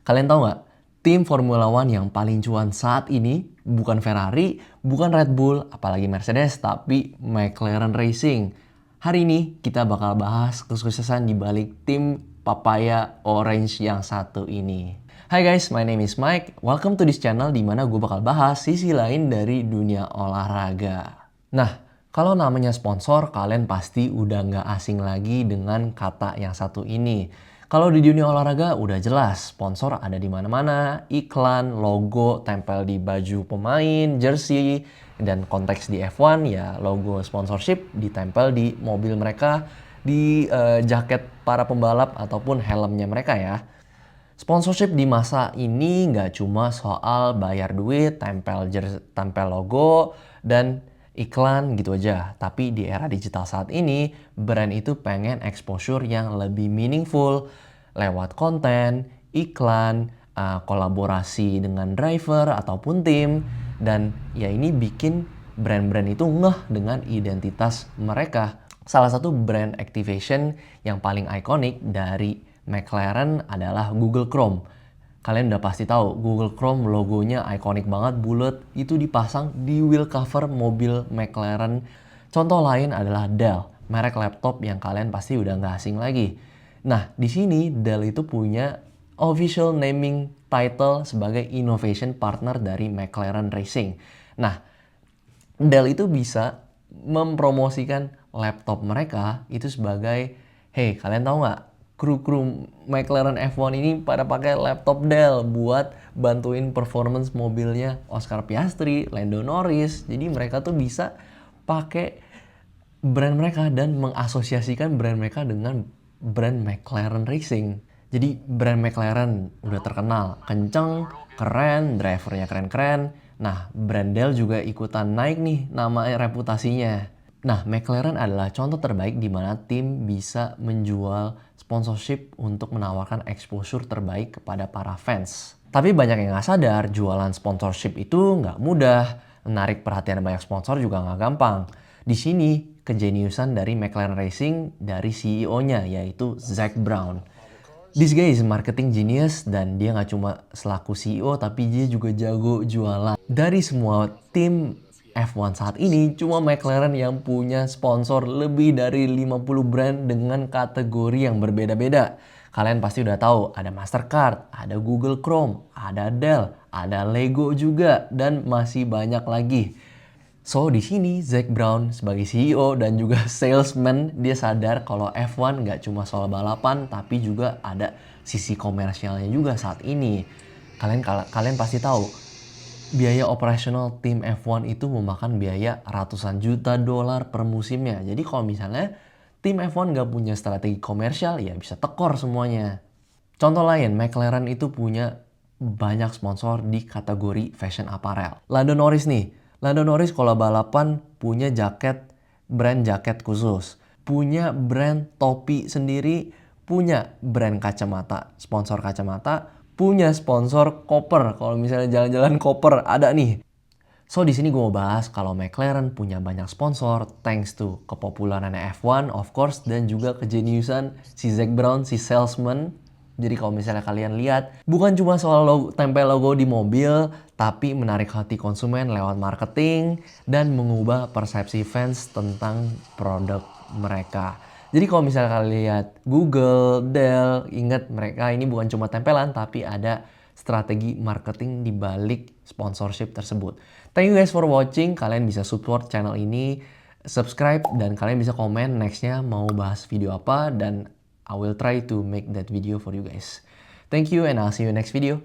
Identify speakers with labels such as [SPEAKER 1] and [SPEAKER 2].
[SPEAKER 1] Kalian tahu nggak? Tim Formula One yang paling cuan saat ini bukan Ferrari, bukan Red Bull, apalagi Mercedes, tapi McLaren Racing. Hari ini kita bakal bahas kesuksesan di balik tim Papaya Orange yang satu ini. Hai guys, my name is Mike. Welcome to this channel di mana gue bakal bahas sisi lain dari dunia olahraga. Nah, kalau namanya sponsor, kalian pasti udah nggak asing lagi dengan kata yang satu ini. Kalau di dunia olahraga udah jelas, sponsor ada di mana-mana, iklan, logo, tempel di baju pemain, jersey, dan konteks di F1 ya logo sponsorship ditempel di mobil mereka, di jaket para pembalap ataupun helmnya mereka ya. Sponsorship di masa ini nggak cuma soal bayar duit, tempel logo, dan iklan gitu aja. Tapi di era digital saat ini, brand itu pengen exposure yang lebih meaningful lewat konten, iklan, kolaborasi dengan driver ataupun tim. Dan ya ini bikin brand-brand itu ngeh dengan identitas mereka. Salah satu brand activation yang paling ikonik dari McLaren adalah Google Chrome. Kalian udah pasti tahu Google Chrome logonya ikonik banget, bulat, itu dipasang di wheel cover mobil McLaren. Contoh lain adalah Dell, merek laptop yang kalian pasti udah nggak asing lagi. Nah, di sini Dell itu punya official naming title sebagai innovation partner dari McLaren Racing. Nah, Dell itu bisa mempromosikan laptop mereka itu sebagai, hey, kalian tahu nggak? Kru-kru McLaren F1 ini pada pakai laptop Dell buat bantuin performance mobilnya Oscar Piastri, Lando Norris. Jadi mereka tuh bisa pakai brand mereka dan mengasosiasikan brand mereka dengan brand McLaren Racing. Jadi brand McLaren udah terkenal, kenceng, keren, drivernya keren-keren. Nah, brand Dell juga ikutan naik nih nama reputasinya. Nah, McLaren adalah contoh terbaik di mana tim bisa menjual sponsorship untuk menawarkan exposure terbaik kepada para fans. Tapi banyak yang nggak sadar, jualan sponsorship itu nggak mudah. Menarik perhatian banyak sponsor juga nggak gampang. Di sini, kejeniusan dari McLaren Racing dari CEO-nya, yaitu Zac Brown. This guy is marketing genius dan dia nggak cuma selaku CEO tapi dia juga jago jualan. Dari semua tim F1 saat ini, cuma McLaren yang punya sponsor lebih dari 50 brand dengan kategori yang berbeda-beda. Kalian pasti udah tahu, ada Mastercard, ada Google Chrome, ada Dell, ada Lego juga, dan masih banyak lagi. So, di sini Zac Brown sebagai CEO dan juga salesman, dia sadar kalau F1 nggak cuma soal balapan, tapi juga ada sisi komersialnya juga saat ini. Kalian pasti tahu, biaya operasional tim F1 itu memakan biaya ratusan juta dolar per musimnya. Jadi kalau misalnya tim F1 nggak punya strategi komersial, ya bisa tekor semuanya. Contoh lain, McLaren itu punya banyak sponsor di kategori fashion apparel. Lando Norris nih. Lando Norris kalau balapan punya brand jaket khusus. Punya brand topi sendiri, punya brand kacamata, sponsor kacamata, punya sponsor koper. Kalau misalnya jalan-jalan koper ada nih. So di sini gue mau bahas kalau McLaren punya banyak sponsor thanks to kepopularan F1 of course dan juga kejeniusan si Zac Brown, si salesman. Jadi kalau misalnya kalian lihat, bukan cuma soal tempel logo di mobil, tapi menarik hati konsumen lewat marketing dan mengubah persepsi fans tentang produk mereka. Jadi kalau misalnya kalian lihat Google, Dell, ingat mereka ini bukan cuma tempelan, tapi ada strategi marketing di balik sponsorship tersebut. Thank you guys for watching. Kalian bisa support channel ini, subscribe, dan kalian bisa komen nextnya mau bahas video apa, dan I will try to make that video for you guys. Thank you and I'll see you next video.